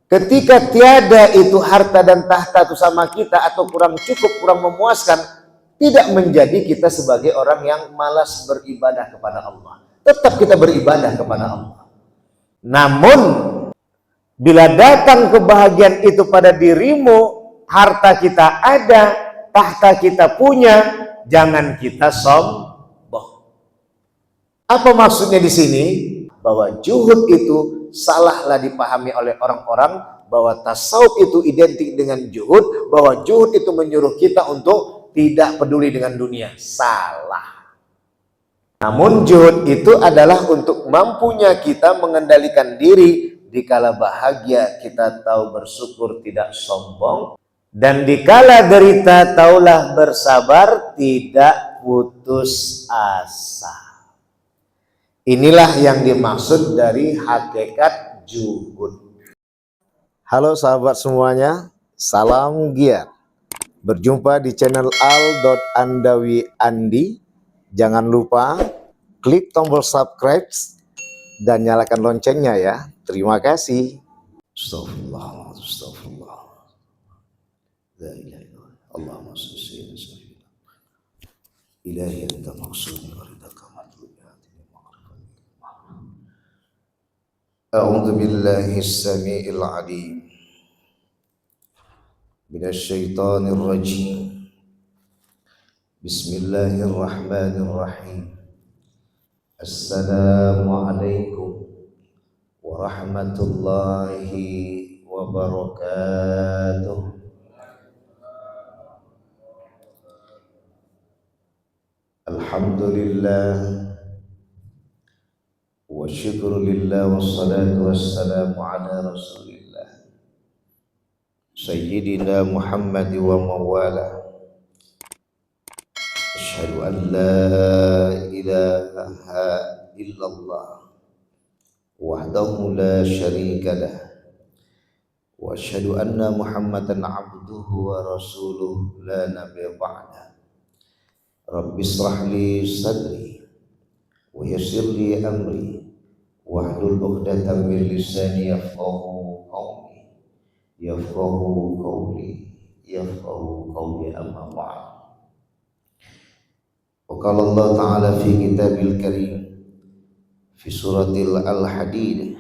Ketika tiada itu harta dan tahta itu sama kita atau kurang cukup, kurang memuaskan, tidak menjadi kita sebagai orang yang malas beribadah kepada Allah. Tetap kita beribadah kepada Allah. Namun bila datang kebahagiaan itu pada dirimu, harta kita ada, tahta kita punya, jangan kita sombong. Apa maksudnya di sini? Bahwa juhud itu salahlah dipahami oleh orang-orang bahwa tasawuf itu identik dengan juhud, bahwa juhud itu menyuruh kita untuk tidak peduli dengan dunia. Salah. Namun juhud itu adalah untuk mampunya kita mengendalikan diri, dikala bahagia kita tahu bersyukur tidak sombong, dan dikala derita taulah bersabar tidak putus asa. Inilah yang dimaksud dari hakikat juhud. Halo sahabat semuanya, salam giat. Berjumpa di channel Al.Andawi Andi. Jangan lupa klik tombol subscribe dan nyalakan loncengnya ya. Terima kasih. Astagfirullah, astagfirullah. La ilaha illallah. Allahumma shalli ala sayyidina. Ilahi anta maqsudi wa ridaka matlubi. A'udzu billahi as-sami'il 'alim minasy syaithanir rajim. Bismillahirrahmanirrahim. Assalamualaikum warahmatullahi wabarakatuh. Alhamdulillah wa syukrulillah wassalatu wassalamu ala rasulillah sayyidina Muhammad wa mawala. Asyhadu an la ilaha illallah wahdahu la syarika lah wa asyhadu anna Muhammadan abduhu wa rasuluh la nabiyya ba'da. Rabbi shrah li sadri wa yassir li amri wahlul 'uqdatam min lisani yafqahu qawli amma ba'd. Wa qala Allah ta'ala fi kitabil karim fi suratil al-hadid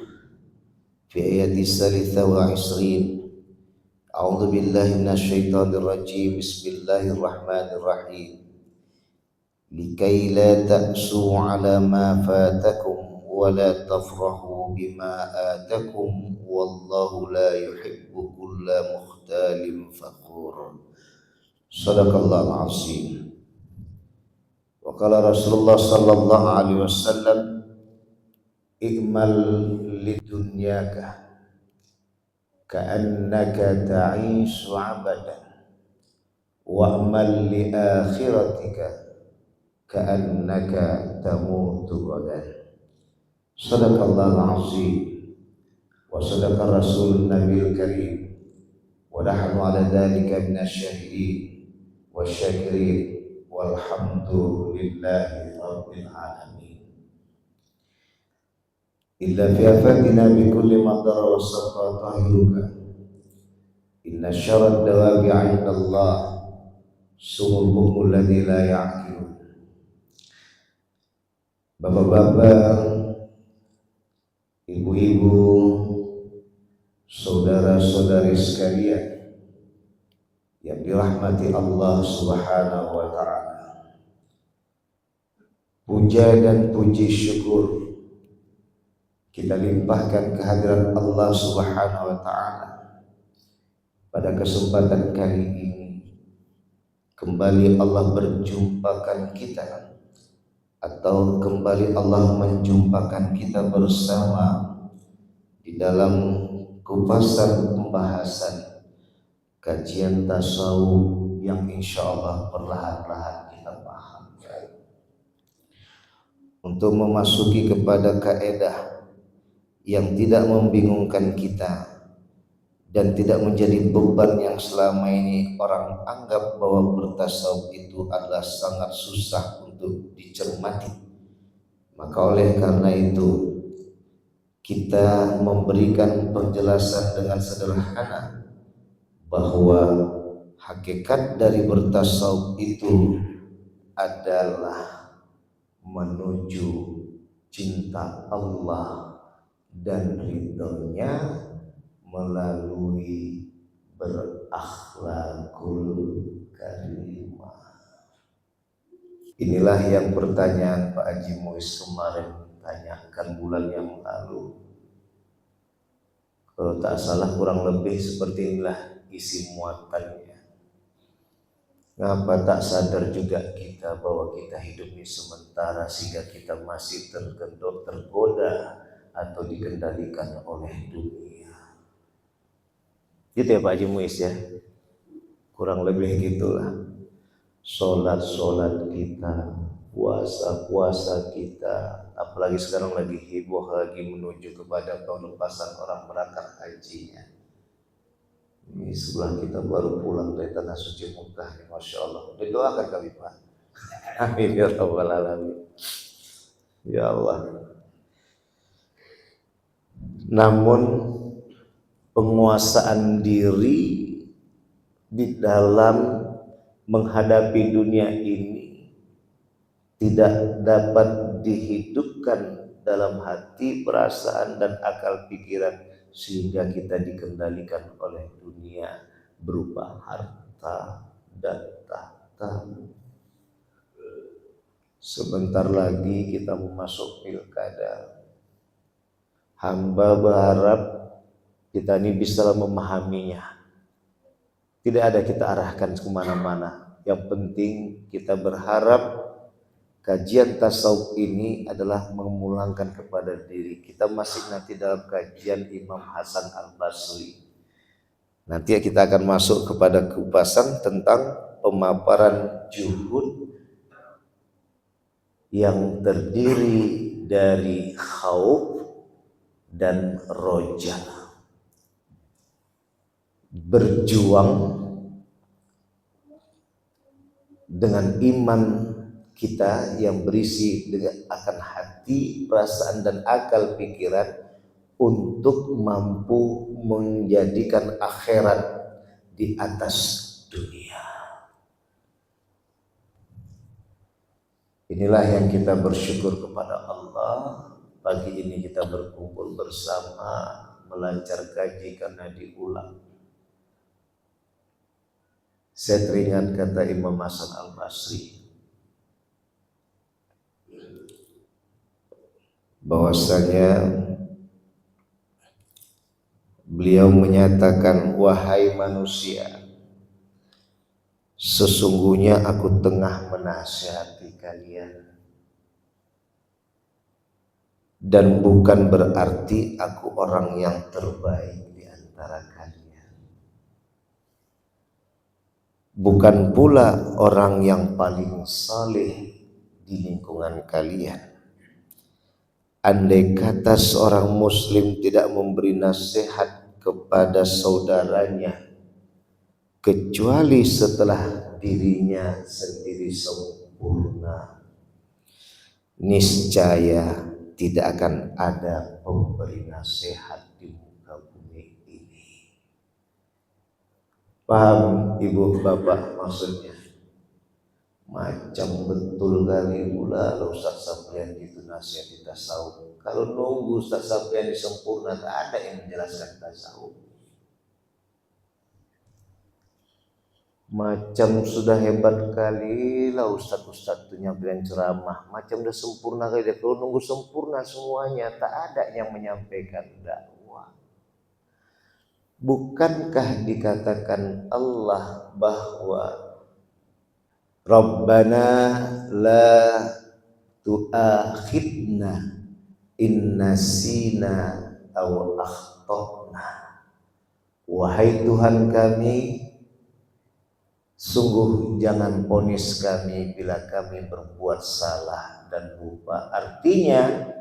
fi ayati salisa wa isrin. A'udzu billahi minasy syaithanir rajim. Bismillahirrahmanirrahim. Likai la ta'su 'ala ma fatakum wa la tafrahu bima atakum wallahu la yuhibbu kulla mukhtalin fakhur. Shadaqallahul 'azim. Wa qala Rasulullah sallallahu alaihi wasallam, i'mal lidunyaka ka'annaka ta'ishu 'abadan wa'mal li akhiratika ka'annaka tamutu ghadan. Shadaqallahul 'azim wa sadaqa rasulun nabiyil karim wa nahnu 'ala dzalika minasyahidin wasyakirin walhamdulillahi rabbil alamin. Illa fi afatina bi kulli madara wa saqa tahiruka. Inna syarrad dawabi 'inda Allah sumul bukmul ladzi la ya'qilun. Bapak-bapak, ibu-ibu, saudara-saudari sekalian yang dirahmati Allah Subhanahu wa ta'ala, puja dan puji syukur kita limpahkan kehadiran Allah Subhanahu wa ta'ala pada kesempatan kali ini. Kembali Allah berjumpakan kita, atau kembali Allah menjumpakan kita bersama di dalam kupasan pembahasan kajian tasawuf yang insya Allah perlahan-lahan kita pahamkan, untuk memasuki kepada kaidah yang tidak membingungkan kita dan tidak menjadi beban yang selama ini orang anggap bahwa bertasawuf itu adalah sangat susah untuk dicermati. Maka oleh karena itu kita memberikan penjelasan dengan sederhana bahwa hakikat dari bertasawuf itu adalah menuju cinta Allah dan ridhonya melalui berakhlakul karimah. Inilah yang pertanyaan Pak Haji Muis kemarin tanyakan bulan yang lalu. Kalau tak salah kurang lebih seperti inilah isi muatannya. Ngapa tak sadar juga kita bahwa kita hidup ini sementara sehingga kita masih tergoda atau dikendalikan oleh dunia. Gitu ya Pak Haji Muis ya. Kurang lebih gitulah. Sholat kita, puasa kita, apalagi sekarang lagi heboh lagi menuju kepada pelepasan orang berangkat hajinya. Ini sebelah kita baru pulang dari tanah suci Mekah, Masya Allah. Doakan kami Pak. Amin ya Rabbal Alamin. Ya Allah. Namun penguasaan diri di dalam menghadapi dunia ini tidak dapat dihidupkan dalam hati, perasaan, dan akal pikiran sehingga kita dikendalikan oleh dunia berupa harta dan tahta. Sebentar lagi kita memasuki pilkada. Hamba berharap kita ini bisa memahaminya. Tidak ada kita arahkan kemana-mana. Yang penting kita berharap kajian tasawuf ini adalah memulangkan kepada diri. Kita masih nanti dalam kajian Imam Hasan Al-Basri. Nanti kita akan masuk kepada kupasan tentang pemaparan juhud yang terdiri dari khauf dan roja. Berjuang dengan iman kita yang berisi dengan akan hati, perasaan, dan akal pikiran untuk mampu menjadikan akhirat di atas dunia. Inilah yang kita bersyukur kepada Allah. Pagi ini kita berkumpul bersama melancar kaji karena diulang. Saya teringat kata Imam Hasan Al-Basri bahwasanya beliau menyatakan, wahai manusia, sesungguhnya aku tengah menasihati kalian, dan bukan berarti aku orang yang terbaik di antara kalian. Bukan pula orang yang paling saleh di lingkungan kalian. Andai kata seorang muslim tidak memberi nasihat kepada saudaranya kecuali setelah dirinya sendiri sempurna, niscaya tidak akan ada pemberi nasihat di muka bumi ini. Paham ibu bapak maksudnya? Macam betul kali pula Ustaz Saprian itu nasihat di tasawuf. Kalau nunggu Ustaz Saprian sempurna, tak ada yang menjelaskan tasawuf. Macam sudah hebat kali lah Ustaz-Ustaz itu nyampein ceramah, macam udah sempurna kali dia. Kalau nunggu sempurna semuanya, tak ada yang menyampaikan dakwah. Bukankah dikatakan Allah bahwa Rabbana la tu'akhidna in nasina aw akhtana. Wahai Tuhan kami, sungguh jangan vonis kami bila kami berbuat salah dan lupa. Artinya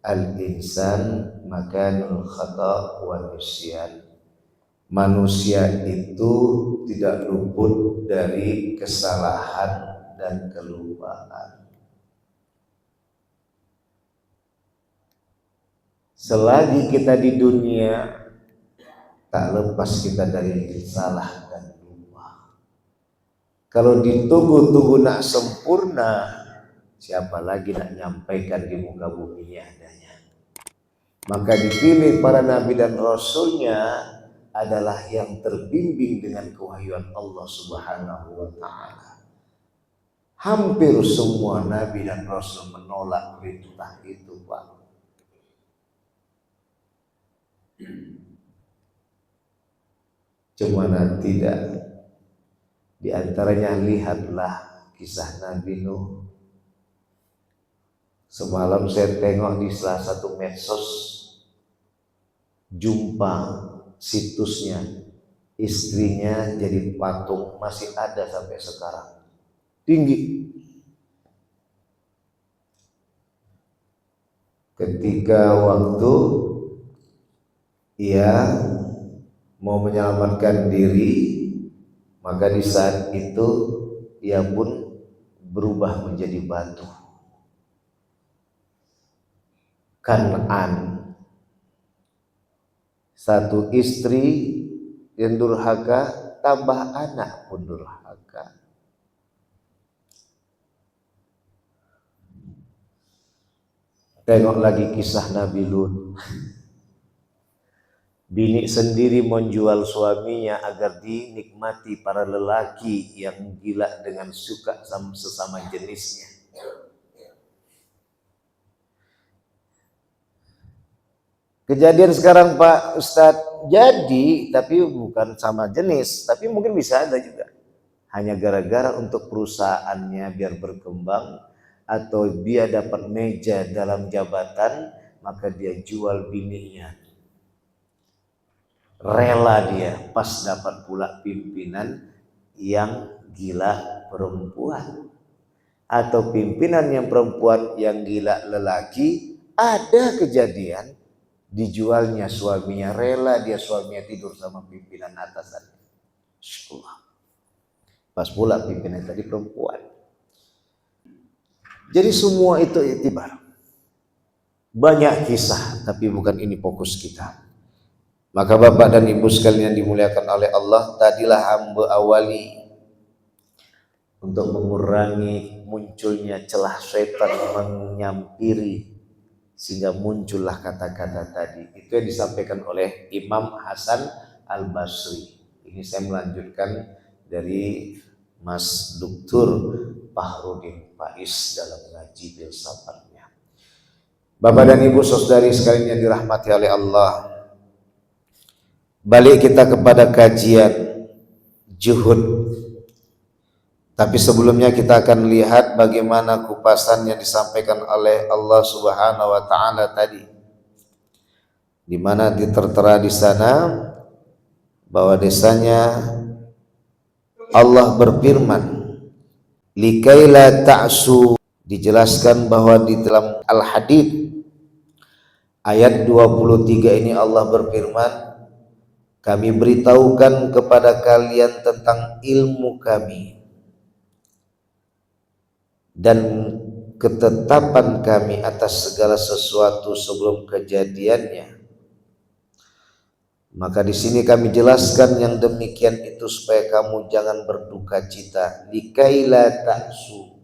al-insan makanul khata' wa nisyan. Manusia itu tidak luput dari kesalahan dan kelupaan. Selagi kita di dunia, tak lepas kita dari salah dan lupa. Kalau ditunggu-tunggu nak sempurna, siapa lagi nak nyampaikan di muka bumi ini adanya. Maka dipilih para nabi dan rasulnya adalah yang terbimbing dengan kewahyuan Allah Subhanahu wa ta'ala. Hampir semua nabi dan rasul menolak perintah itu, Pak. Cuma tidak. Di antaranya lihatlah kisah Nabi Nuh. Semalam saya tengok di salah satu medsos, jumpa situsnya, istrinya jadi patung, masih ada sampai sekarang, tinggi. Ketika waktu ia mau menyelamatkan diri, maka di saat itu ia pun berubah menjadi batu. Kan'an, satu istri yang durhaka, tambah anak pun durhaka. Tengok lagi kisah Nabi Lut. Bini sendiri menjual suaminya agar dinikmati para lelaki yang gila dengan suka sama sesama jenisnya. Kejadian sekarang Pak Ustadz, jadi tapi bukan sama jenis, tapi mungkin bisa ada juga. Hanya gara-gara untuk perusahaannya biar berkembang atau dia dapat meja dalam jabatan, maka dia jual bininya. Rela dia pas dapat pula pimpinan yang gila perempuan atau pimpinan yang perempuan yang gila lelaki. Ada kejadian dijualnya suaminya, rela dia suaminya tidur sama pimpinan atasan. Insyaallah. Pas pula pimpinan tadi perempuan. Jadi semua itu iktibar. Banyak kisah, tapi bukan ini fokus kita. Maka Bapak dan Ibu sekalian dimuliakan oleh Allah, tadilah hamba awali untuk mengurangi munculnya celah setan menyampiri, sehingga muncullah kata-kata tadi. Itu yang disampaikan oleh Imam Hasan Al-Basri. Ini saya melanjutkan dari Mas Dr. Fahrudin Faiz dalam ngaji filsafatnya. Bapak dan Ibu saudari sekalian yang dirahmati oleh Allah, balik kita kepada kajian juhud. Tapi sebelumnya kita akan lihat bagaimana kupasan yang disampaikan oleh Allah Subhanahu wa taala tadi. Di mana tertera di sana bahwa desanya Allah berfirman, likaila ta'su, dijelaskan bahwa di dalam Al-Hadid ayat 23 ini Allah berfirman, kami beritahukan kepada kalian tentang ilmu kami dan ketetapan kami atas segala sesuatu sebelum kejadiannya. Maka di sini kami jelaskan yang demikian itu supaya kamu jangan berduka cita, likaila ta'su,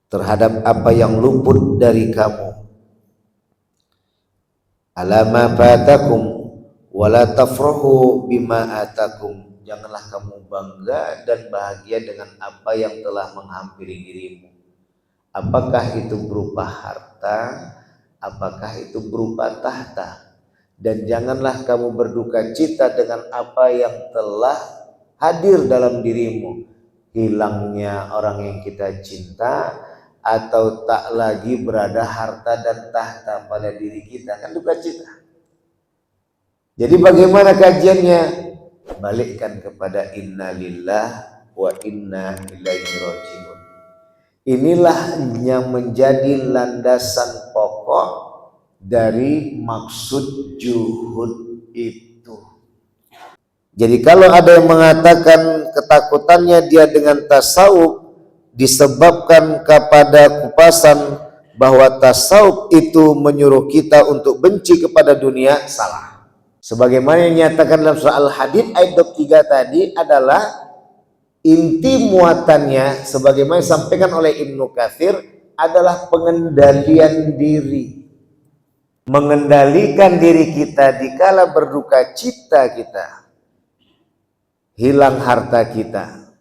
terhadap apa yang luput dari kamu, alama fatakum wala tafrahu bima atakum, janganlah kamu bangga dan bahagia dengan apa yang telah menghampiri dirimu. Apakah itu berupa harta, apakah itu berupa tahta. Dan janganlah kamu berduka cita dengan apa yang telah hadir dalam dirimu, hilangnya orang yang kita cinta, atau tak lagi berada harta dan tahta pada diri kita, kan duka cita. Jadi bagaimana kajiannya? Balikkan kepada inna lillah wa inna ilaihi rajiun. Inilah yang menjadi landasan pokok dari maksud juhud itu. Jadi kalau ada yang mengatakan ketakutannya dia dengan tasawuf disebabkan kepada kupasan bahwa tasawuf itu menyuruh kita untuk benci kepada dunia, salah. Sebagaimana yang dinyatakan dalam surah Al-Hadid ayat 23 tadi adalah inti muatannya, sebagaimana disampaikan oleh Ibnu Katsir, adalah pengendalian diri. Mengendalikan diri kita dikala berduka cita kita, hilang harta kita,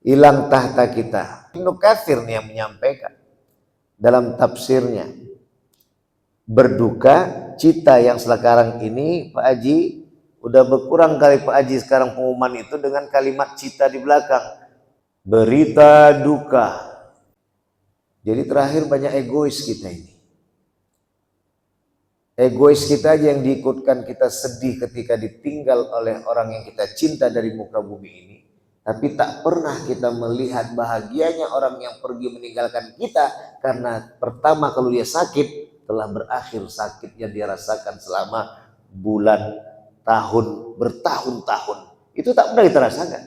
hilang tahta kita. Ibnu Katsir yang menyampaikan dalam tafsirnya, berduka cita yang sekarang ini Pak Haji udah berkurang kali Pak Haji sekarang pengumuman itu dengan kalimat cita di belakang, berita duka. Jadi terakhir banyak egois kita ini. Egois kita aja yang diikutkan, kita sedih ketika ditinggal oleh orang yang kita cinta dari muka bumi ini. Tapi tak pernah kita melihat bahagianya orang yang pergi meninggalkan kita, karena pertama kalau dia sakit, telah berakhir sakit yang dia rasakan selama bulan, tahun, bertahun-tahun. Itu tak pernah kita rasakan.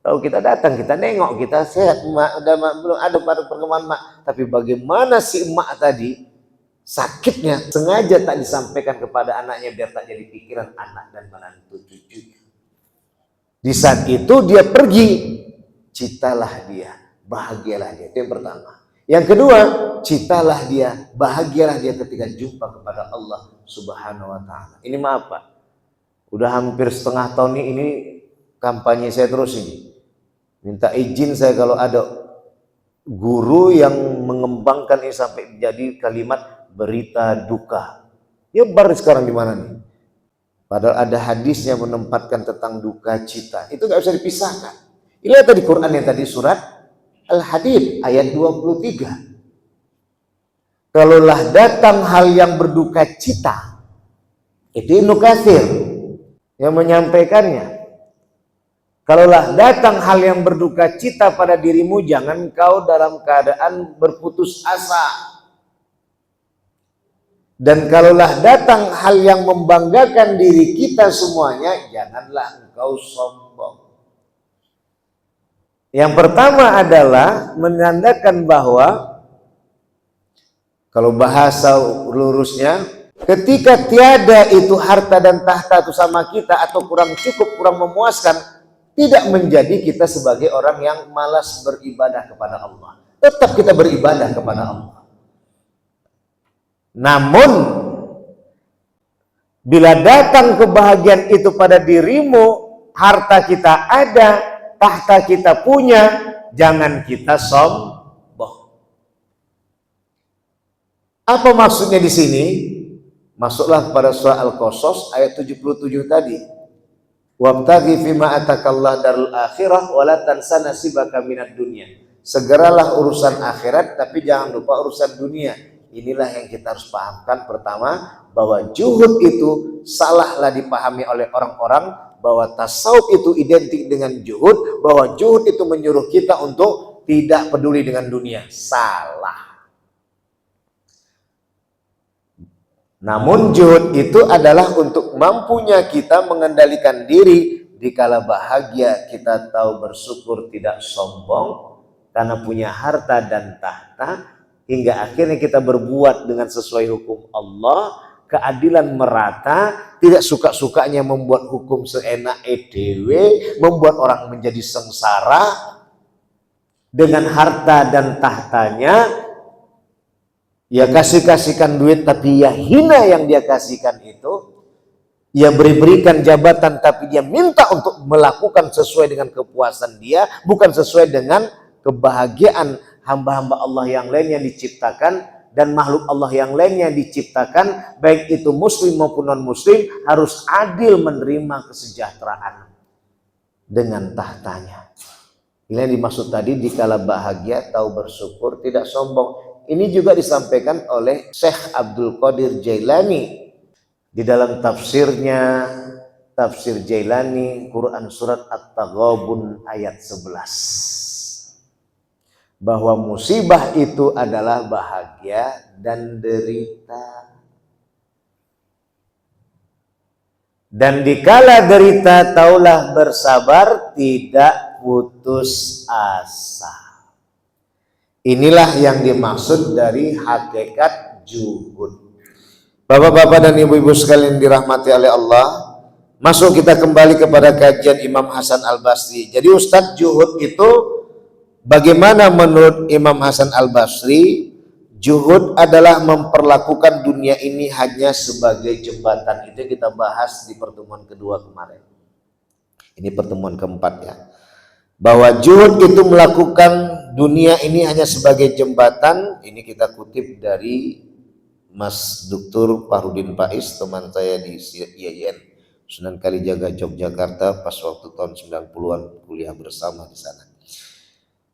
Kalau kita datang, kita nengok, kita sehat, mak, udah mak, belum ada pada perkembangan mak. Tapi bagaimana si emak tadi, sakitnya sengaja tak disampaikan kepada anaknya biar tak jadi pikiran anak dan menantu cucunya. Di saat itu dia pergi, citalah dia, bahagialah dia. Itu yang pertama. Yang kedua, citalah dia, bahagialah dia ketika jumpa kepada Allah Subhanahu wa Ta'ala. Ini maaf Pak, udah hampir setengah tahun ini kampanye saya terus ini. Minta izin saya kalau ada guru yang mengembangkan ini sampai menjadi kalimat berita duka. Ya baru sekarang di mana nih? Padahal ada hadis yang menempatkan tentang duka cita. Itu gak bisa dipisahkan. Lihat tadi Quran yang tadi surat Al-Hadid ayat 23. Kalaulah datang hal yang berduka cita, itu Ibnu Katsir yang menyampaikannya. Kalaulah datang hal yang berduka cita pada dirimu, jangan kau dalam keadaan berputus asa. Dan kalaulah datang hal yang membanggakan diri kita semuanya, janganlah engkau sombong. Yang pertama adalah menandakan bahwa, kalau bahasa lurusnya, ketika tiada itu harta dan tahta itu sama kita, atau kurang cukup, kurang memuaskan, tidak menjadi kita sebagai orang yang malas beribadah kepada Allah. Tetap kita beribadah kepada Allah. Namun bila datang kebahagiaan itu pada dirimu, harta kita ada, tahta kita punya, jangan kita sombong. Apa maksudnya di sini? Masuklah pada surah Al-Qasas ayat 77 tadi. Wabtaghi fima atakallah darul akhirah wa la tansa nasibaka minad dunya. Segeralah urusan akhirat, tapi jangan lupa urusan dunia. Inilah yang kita harus pahamkan. Pertama, bahwa juhud itu salahlah dipahami oleh orang-orang bahwa tasawuf itu identik dengan juhud, bahwa juhud itu menyuruh kita untuk tidak peduli dengan dunia. Salah. Namun juhud itu adalah untuk mampunya kita mengendalikan diri dikala bahagia, kita tahu bersyukur, tidak sombong karena punya harta dan tahta, hingga akhirnya kita berbuat dengan sesuai hukum Allah, keadilan merata, tidak suka-sukanya membuat hukum seenak edewe, membuat orang menjadi sengsara dengan harta dan tahtanya. Ya kasihkan duit tapi ya hina yang dia kasihkan itu. Ya berikan jabatan tapi dia minta untuk melakukan sesuai dengan kepuasan dia, bukan sesuai dengan kebahagiaan hamba-hamba Allah yang lain yang diciptakan dan makhluk Allah yang lain yang diciptakan, baik itu muslim maupun non muslim, harus adil menerima kesejahteraan dengan tahtanya. Ini yang dimaksud tadi, dikala bahagia tahu bersyukur, tidak sombong. Ini juga disampaikan oleh Syekh Abdul Qadir Jailani di dalam tafsirnya, tafsir Jailani Quran surat At-Taghabun ayat 11. Bahwa musibah itu adalah bahagia dan derita. Dan dikala derita taulah bersabar, tidak putus asa. Inilah yang dimaksud dari hakikat juhud. Bapak-bapak dan ibu-ibu sekalian dirahmati oleh Allah, masuk kita kembali kepada kajian Imam Hasan Al-Basri. Jadi Ustadz, juhud itu bagaimana menurut Imam Hasan Al-Basri? Juhud adalah memperlakukan dunia ini hanya sebagai jembatan. Itu yang kita bahas di pertemuan kedua kemarin. Ini pertemuan keempat ya. Bahwa juhud itu melakukan dunia ini hanya sebagai jembatan. Ini kita kutip dari Mas Dr. Farudin Faiz, teman saya di IAIN Sunan Kalijaga Yogyakarta pas waktu tahun 90-an kuliah bersama di sana.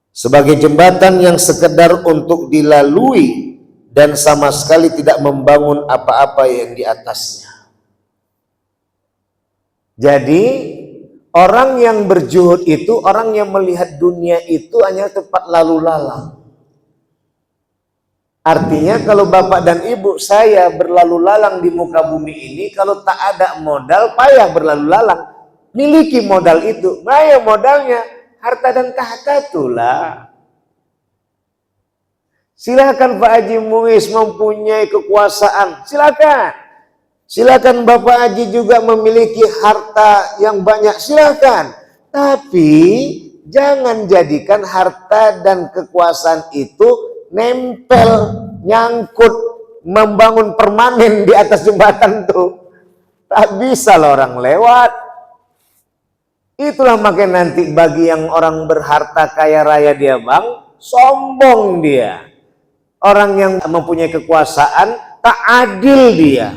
Sebagai jembatan yang sekedar untuk dilalui dan sama sekali tidak membangun apa-apa yang di atasnya. Jadi orang yang berjuhud itu orang yang melihat dunia itu hanya tempat lalu lalang. Artinya kalau bapak dan ibu saya berlalu lalang di muka bumi ini, kalau tak ada modal, payah berlalu lalang. Miliki modal itu. Maya modalnya, harta dan tahta itulah. Silakan Pak Haji Muiz mempunyai kekuasaan. Silakan. Silakan Bapak Haji juga memiliki harta yang banyak. Silakan. Tapi jangan jadikan harta dan kekuasaan itu nempel, nyangkut, membangun permanen di atas jembatan tuh. Tak bisa loh orang lewat. Itulah makanya nanti bagi yang orang berharta kaya raya dia bang, sombong dia. Orang yang mempunyai kekuasaan tak adil dia.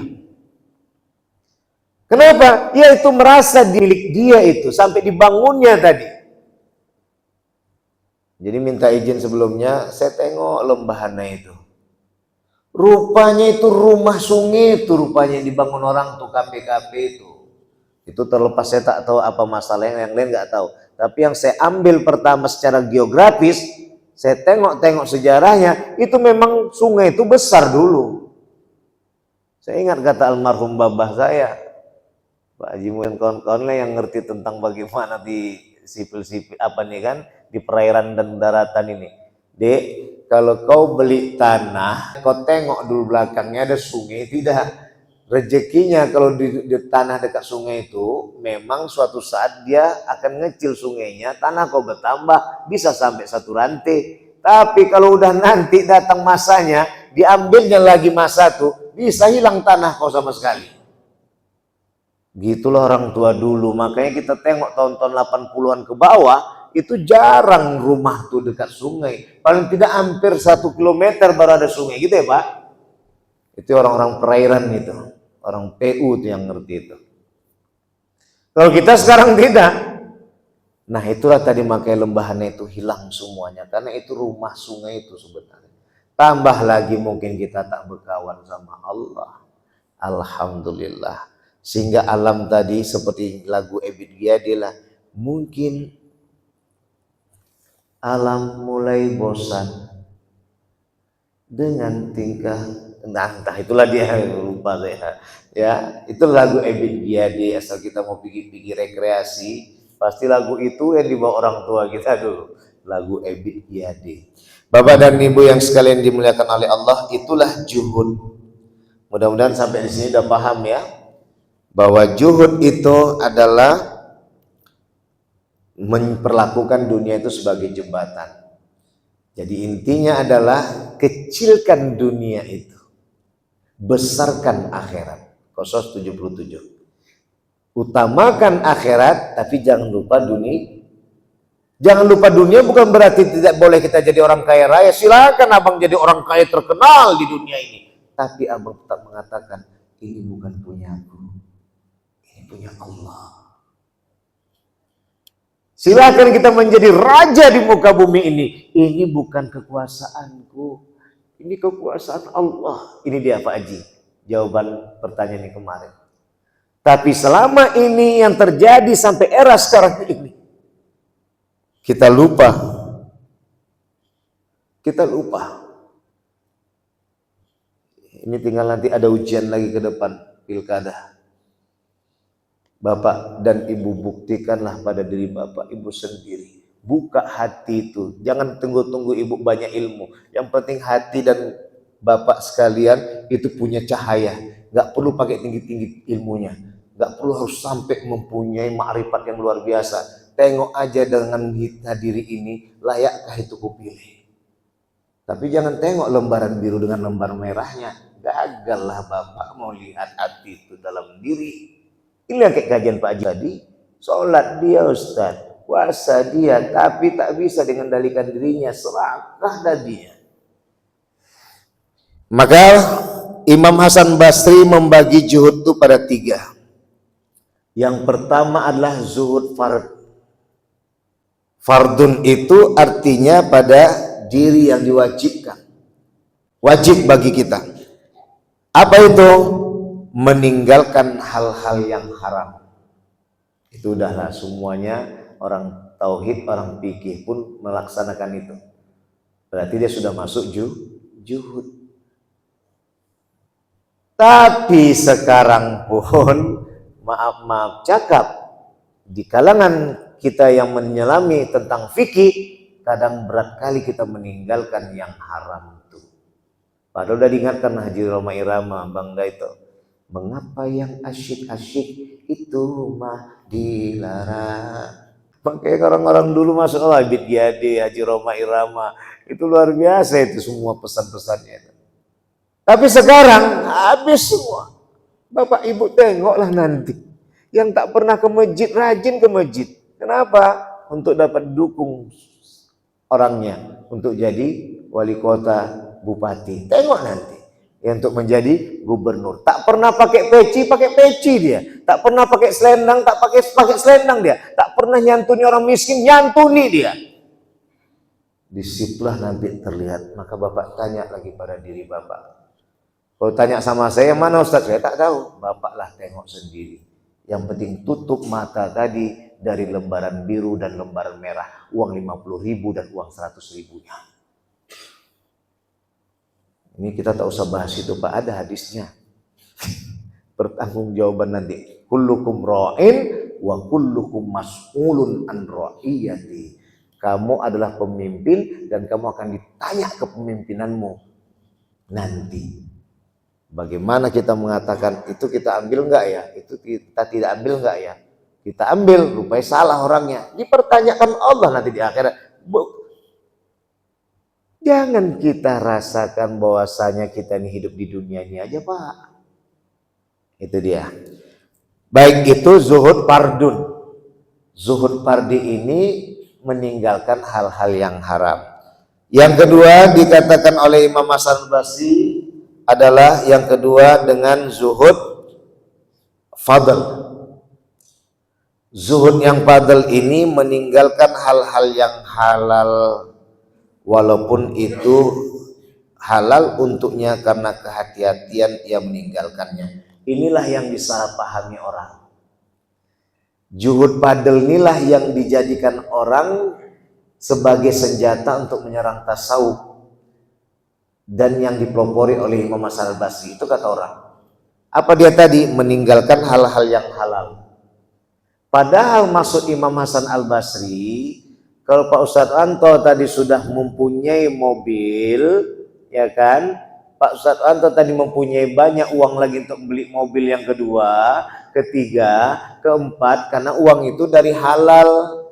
Kenapa? Dia itu merasa milik dia itu sampai dibangunnya tadi. Jadi minta izin sebelumnya, saya tengok lembahana itu. Rupanya itu rumah sungai itu rupanya dibangun orang tuh KPKP itu. Itu terlepas saya tak tahu apa masalah yang lain nggak tahu. Tapi yang saya ambil pertama secara geografis, saya tengok sejarahnya, itu memang sungai itu besar dulu. Saya ingat kata almarhum babah saya, Pak Haji Muin kawan-kawan lah yang ngerti tentang bagaimana di sipil-sipil apa nih kan, di perairan dan daratan ini. Dek, kalau kau beli tanah, kau tengok dulu belakangnya ada sungai, tidak. Rezekinya kalau di tanah dekat sungai itu, memang suatu saat dia akan ngecil sungainya, tanah kau bertambah, bisa sampai satu rantai. Tapi kalau udah nanti datang masanya, diambilnya lagi masa tuh, bisa hilang tanah kau sama sekali. Gitulah orang tua dulu, makanya kita tengok tahun-tahun 80-an ke bawah, itu jarang rumah tuh dekat sungai. Paling tidak hampir 1 kilometer baru ada sungai gitu ya Pak. Itu orang-orang perairan itu. Orang PU itu yang ngerti itu. Kalau kita sekarang tidak. Nah itulah tadi makanya lembahannya itu hilang semuanya. Karena itu rumah sungai itu sebenarnya. Tambah lagi mungkin kita tak berkawan sama Allah. Alhamdulillah. Sehingga alam tadi seperti lagu Ebit Gyadi lah. Mungkin alam mulai bosan dengan tingkah, entah itulah dia, lupa saya ya. Itu lagu Ebit Gyadi. Asal kita mau pikir-pikir rekreasi, pasti lagu itu yang dibawa orang tua kita dulu, lagu Ebit Gyadi. Bapak dan ibu yang sekalian dimuliakan oleh Allah, itulah juhud. Mudah-mudahan sampai di sini udah paham ya, bahwa juhud itu adalah memperlakukan dunia itu sebagai jembatan. Jadi intinya adalah kecilkan dunia itu, besarkan akhirat. Qasas 77. Utamakan akhirat, tapi jangan lupa dunia. Jangan lupa dunia bukan berarti tidak boleh kita jadi orang kaya raya. Silakan abang jadi orang kaya terkenal di dunia ini. Tapi abang tetap mengatakan, ini bukan punyaku, ini punya Allah. Silakan kita menjadi raja di muka bumi ini. Ini bukan kekuasaanku, ini kekuasaan Allah. Ini dia Pak Haji, jawaban pertanyaan yang kemarin. Tapi selama ini yang terjadi sampai era sekarang ini, kita lupa. Ini tinggal nanti ada ujian lagi ke depan, pilkada. Bapak dan ibu buktikanlah pada diri bapak ibu sendiri, Buka hati itu. Jangan tunggu-tunggu ibu banyak ilmu. Yang penting hati dan bapak sekalian itu punya cahaya. Gak perlu pakai tinggi-tinggi ilmunya. Gak perlu harus sampai mempunyai ma'rifat yang luar biasa. Tengok aja dengan diri ini, layakkah itu kupilih. Tapi jangan tengok lembaran biru dengan lembar merahnya. Gagal lah bapak mau lihat hati itu dalam diri. Ini kayak kajian Pak Haji tadi. Sholat dia Ustaz. Puasa dia, tapi tak bisa mengendalikan dirinya, serakah tadinya. Maka Imam Hasan Basri membagi zuhud itu pada 3. Yang pertama adalah zuhud fardun itu artinya pada diri yang diwajibkan, wajib bagi kita. Apa itu? Meninggalkan hal-hal yang haram. Itu udahlah semuanya. Orang tauhid, orang fikih pun melaksanakan itu. Berarti dia sudah masuk zuhud. Tapi sekarang pun maaf cakap di kalangan kita yang menyelami tentang fikih, kadang berat kali kita meninggalkan yang haram itu. Padahal udah diingatkan Haji Roma Irama, Bang Daito, mengapa yang asyik-asyik itu mah dilarang. Makanya orang-orang dulu masuk Abid Gyade, Haji Roma Irama, itu luar biasa itu semua pesan-pesannya. Tapi sekarang habis semua. Bapak Ibu tengoklah nanti. Yang tak pernah ke masjid, rajin ke masjid. Kenapa? Untuk dapat dukung orangnya. Untuk jadi wali kota, bupati. Tengok nanti. Yang untuk menjadi gubernur. Tak pernah pakai peci dia. Tak pernah pakai selendang, tak pakai selendang dia. Tak pernah nyantuni orang miskin, nyantuni dia. Disitulah nanti terlihat. Maka Bapak tanya lagi pada diri Bapak. Kalau tanya sama saya, mana Ustaz? Saya tak tahu. Bapaklah tengok sendiri. Yang penting tutup mata tadi dari lembaran biru dan lembaran merah. Uang 50.000 dan uang 100.000-nya. Ini kita tak usah bahas itu Pak, ada hadisnya. Pertanggungjawaban nanti. Kullukum ra'in wa kullukum mas'ulun an ra'iyati. Kamu adalah pemimpin dan kamu akan ditanya kepemimpinanmu nanti. Bagaimana kita mengatakan itu kita ambil enggak ya? Itu kita tidak ambil enggak ya? Kita ambil, rupanya salah orangnya. Dipertanyakan Allah nanti di akhirat. Jangan kita rasakan bahwasanya kita ini hidup di dunia ini aja Pak. Itu dia. Baik itu zuhud fardun. Zuhud fardi ini meninggalkan hal-hal yang haram. Yang kedua dikatakan oleh Imam Hasan Basri adalah yang kedua dengan zuhud fadl. Zuhud yang fadl ini meninggalkan hal-hal yang halal. Walaupun itu halal untuknya karena kehati-hatian ia meninggalkannya. Inilah yang disalahpahami orang. Zuhud fadl inilah yang dijadikan orang sebagai senjata untuk menyerang tasawuf. Dan yang dipelopori oleh Imam Hasan Basri itu kata orang. Apa dia tadi? Meninggalkan hal-hal yang halal. Padahal maksud Imam Hasan Al-Basri, kalau Pak Ustadz Anto tadi sudah mempunyai mobil, ya kan? Pak Ustadz Anto tadi mempunyai banyak uang lagi untuk beli mobil yang kedua, ketiga, keempat, karena uang itu dari halal.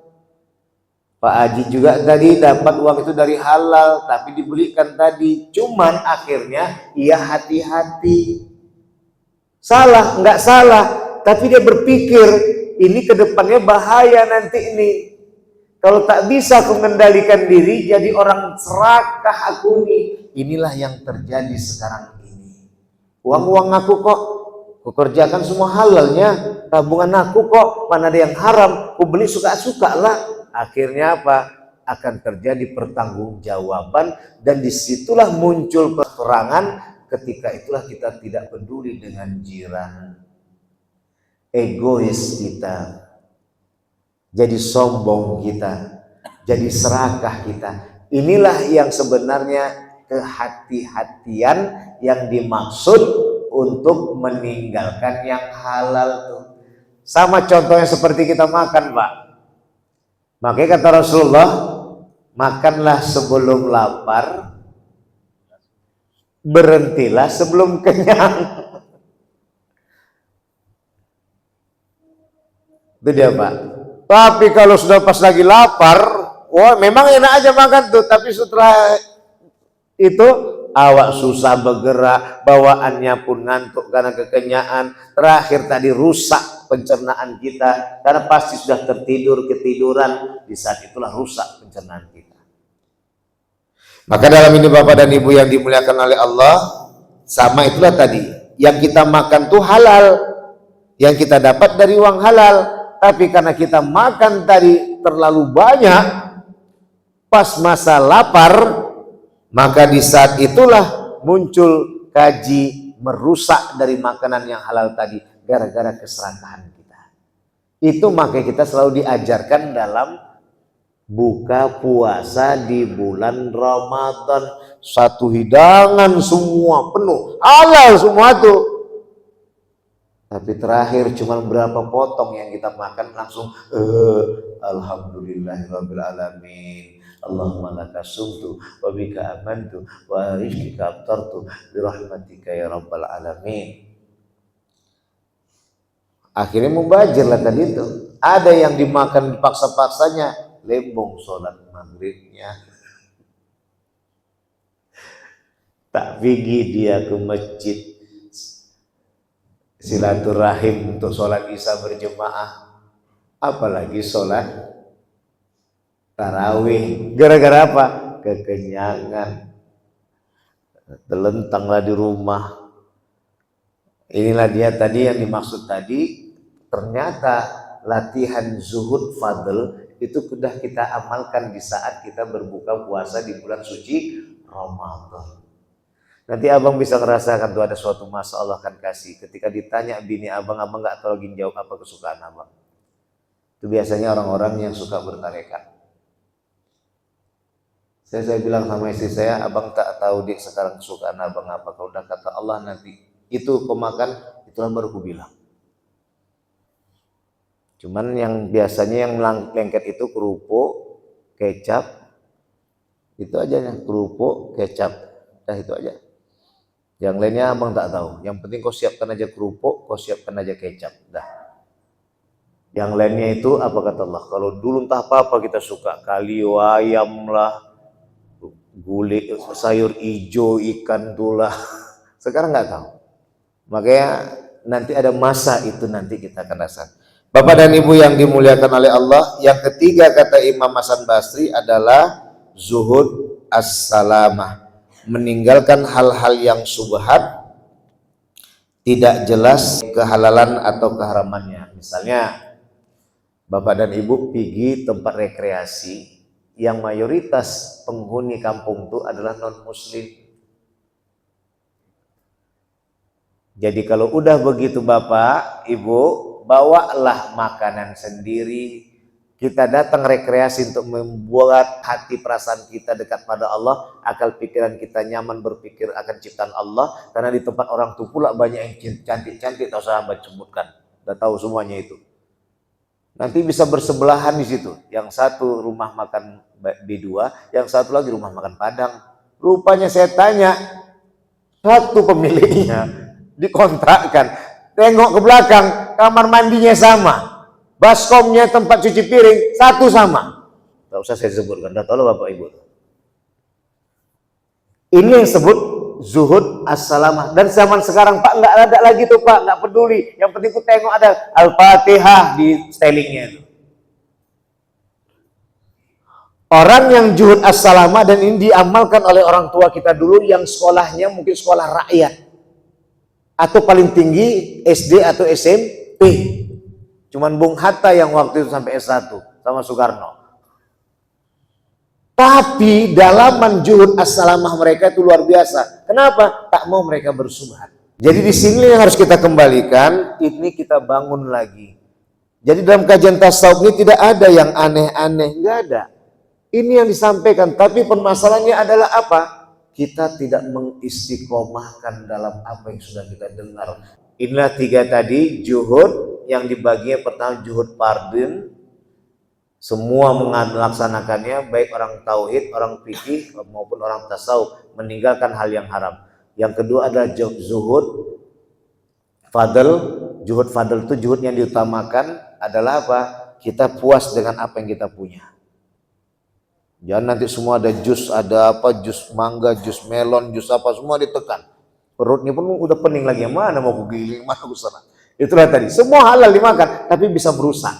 Pak Haji juga tadi dapat uang itu dari halal, tapi dibelikan tadi. Cuman akhirnya ia hati-hati. Salah, enggak salah, tapi dia berpikir ini kedepannya bahaya nanti ini. Kalau tak bisa mengendalikan diri, jadi orang serakah aku nih. Inilah yang terjadi sekarang ini. Uang-uang aku kok, kukerjakan semua halalnya. Tabungan aku kok, mana ada yang haram. Ku beli suka-suka lah. Akhirnya apa? Akan terjadi pertanggungjawaban. Dan disitulah muncul peperangan. Ketika itulah kita tidak peduli dengan jiran. Egois kita. Jadi sombong kita, jadi serakah kita. Inilah yang sebenarnya kehati-hatian yang dimaksud untuk meninggalkan yang halal tuh. Sama contohnya seperti kita makan Pak. Makanya kata Rasulullah, makanlah sebelum lapar, berhentilah sebelum kenyang. Itu dia Pak. Tapi kalau sudah pas lagi lapar, wah memang enak aja makan tuh, tapi setelah itu awak susah bergerak, bawaannya pun ngantuk karena kekenyaan, terakhir tadi rusak pencernaan kita karena pasti sudah ketiduran, di saat itulah rusak pencernaan kita. Maka dalam ini Bapak dan Ibu yang dimuliakan oleh Allah, sama itulah tadi, yang kita makan tuh halal, yang kita dapat dari uang halal, tapi karena kita makan tadi terlalu banyak pas masa lapar, maka di saat itulah muncul kaji merusak dari makanan yang halal tadi gara-gara keserakahan kita. Itu makanya kita selalu diajarkan dalam buka puasa di bulan Ramadan, satu hidangan semua penuh, halal semua tuh. Tapi terakhir cuma berapa potong yang kita makan langsung alhamdulillahirabbil alamin. Allahumma laka sumtu wa bika amantu wa rizqika aftartu bi rahmatika ya rabbal alamin. Akhirnya mubazirlah tadi itu. Ada yang dimakan dipaksa-paksanya, lembong sholat maghribnya. Tak pergi dia ke masjid silaturahim untuk sholat isya berjemaah, apalagi sholat tarawih. Gara-gara apa? Kekenyangan, terlentanglah di rumah. Inilah dia tadi yang dimaksud tadi. Ternyata latihan zuhud fadl itu sudah kita amalkan di saat kita berbuka puasa di bulan suci Ramadan. Nanti abang bisa ngerasakan tuh ada suatu masa Allah akan kasih. Ketika ditanya bini abang nggak tahu lagi jawab apa kesukaan abang. Itu biasanya orang-orang yang suka bertarekat. Saya bilang sama istri saya, abang tak tahu dik sekarang kesukaan abang apa. Kalau udah kata Allah nanti itu pemakan, itulah baru ku bilang. Cuman yang biasanya yang lengket itu kerupuk, kecap, itu aja yang kerupuk, kecap, dah itu aja. Yang lainnya abang tak tahu. Yang penting kau siapkan aja kerupuk, kau siapkan aja kecap, dah. Yang lainnya itu apa kata Allah? Kalau dulu entah apa kita suka kalio ayam lah, gulai sayur hijau, ikan tulah. Sekarang nggak tahu. Makanya nanti ada masa itu nanti kita akan rasakan. Bapak dan Ibu yang dimuliakan oleh Allah, yang ketiga kata Imam Hasan Basri adalah zuhud as-salamah, meninggalkan hal-hal yang syubhat, tidak jelas kehalalan atau keharamannya. Misalnya Bapak dan Ibu pergi tempat rekreasi yang mayoritas penghuni kampung itu adalah non-muslim. Jadi kalau udah begitu Bapak, Ibu, bawalah makanan sendiri. Kita datang rekreasi untuk membuat hati perasaan kita dekat pada Allah, akal pikiran kita nyaman berpikir akan ciptaan Allah. Karena di tempat orang itu pula banyak yang cantik-cantik, tak usah hamba sebutkan, udah tahu semuanya itu. Nanti bisa bersebelahan di situ. Yang satu rumah makan B2, yang satu lagi rumah makan Padang. Rupanya saya tanya, satu pemiliknya dikontrakkan. Tengok ke belakang, kamar mandinya sama, baskomnya, tempat cuci piring satu sama. Tak usah saya sebutkan, dah tahu Bapak Ibu. Ini yang disebut zuhud as-salamah. Dan zaman sekarang Pak nggak ada lagi tuh Pak, nggak peduli. Yang penting ku tengok ada Al-Fatihah di stylingnya itu. Orang yang zuhud as-salamah, dan ini diamalkan oleh orang tua kita dulu yang sekolahnya mungkin sekolah rakyat. Atau paling tinggi SD atau SMP. Cuman Bung Hatta yang waktu itu sampai S1 sama Soekarno. Tapi dalaman zuhud as-salamah mereka itu luar biasa. Kenapa? Tak mau mereka bersubhat. Jadi di sini yang harus kita kembalikan, ini kita bangun lagi. Jadi dalam kajian tasawuf ini tidak ada yang aneh-aneh, enggak ada. Ini yang disampaikan, tapi permasalahannya adalah apa? Kita tidak mengistiqomahkan dalam apa yang sudah kita dengar. Inilah tiga tadi, zuhud yang dibaginya pertama zuhud fardin, Semua melaksanakannya, baik orang tauhid, orang fikih maupun orang tasawuf, meninggalkan hal yang haram. Yang kedua adalah zuhud, fadl. Zuhud fadl itu zuhud yang diutamakan adalah apa? Kita puas dengan apa yang kita punya. Jangan nanti semua ada jus, ada apa, jus mangga, jus melon, jus apa, semua ditekan. Perutnya pun udah pening lagi, yang mana mau giling, mana ke sana. Itulah tadi, semua halal dimakan, tapi bisa merusak.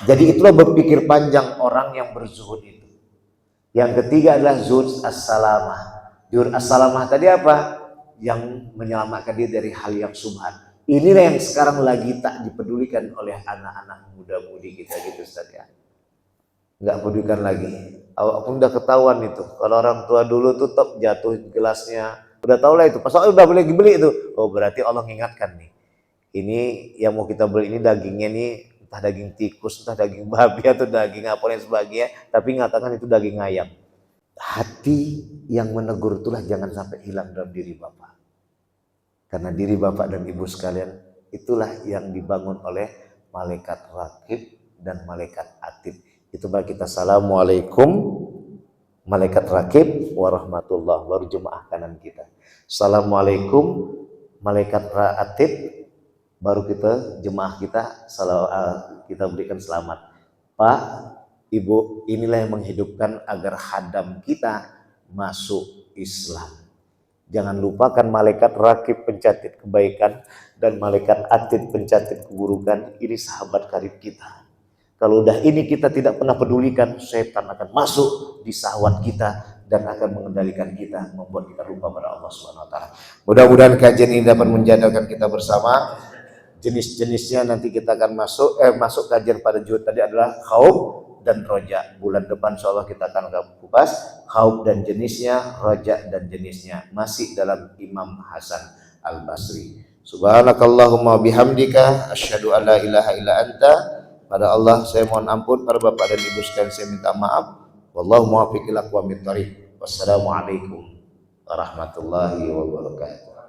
Jadi itulah berpikir panjang orang yang berzuhud itu. Yang ketiga adalah zuhud as-salamah. Zuhud as-salamah tadi apa? Yang menyelamatkan dia dari hal yang subhan. Inilah yang sekarang lagi tak dipedulikan oleh anak-anak muda-mudi kita gitu Ustaz ya. Nggak pedulikan lagi. Awak pun udah ketahuan itu. Kalau orang tua dulu tuh top jatuh gelasnya, udah tau lah itu. Pas udah boleh dibeli itu. Oh berarti Allah mengingatkan nih. Ini yang mau kita beli ini dagingnya nih entah daging tikus, entah daging babi atau daging apa dan sebagainya. Tapi mengatakan itu daging ayam. Hati yang menegur itulah jangan sampai hilang dalam diri Bapak. Karena diri Bapak dan Ibu sekalian itulah yang dibangun oleh malaikat raqib dan malaikat atid. Itu bagi kita assalamualaikum malaikat raqib warahmatullah, baru jemaah kanan kita. Assalamualaikum malaikat atid, baru kita jemaah kita berikan selamat. Pak, Ibu, inilah yang menghidupkan agar hadam kita masuk Islam. Jangan lupakan malaikat raqib pencatat kebaikan dan malaikat atid pencatat keburukan. Ini sahabat karib kita. Kalau udah ini kita tidak pernah pedulikan, setan akan masuk di syahwat kita dan akan mengendalikan kita, membuat kita lupa pada Allah Subhanahu wa taala. Mudah-mudahan kajian ini dapat menjadikan kita bersama. Jenis-jenisnya nanti kita akan masuk kajian pada zuhud tadi adalah khauf dan roja. Bulan depan insyaallah kita akan kupas khauf dan jenisnya, roja dan jenisnya, masih dalam Imam Hasan Al-Basri. Subhanakallahumma bihamdika asyhadu an la ilaha illa anta. Pada Allah saya mohon ampun, para bapak dan ibu sekalian saya minta maaf. Wallahu muwaffiq ila aqwamit thoriq. Wassalamualaikum warahmatullahi wabarakatuh.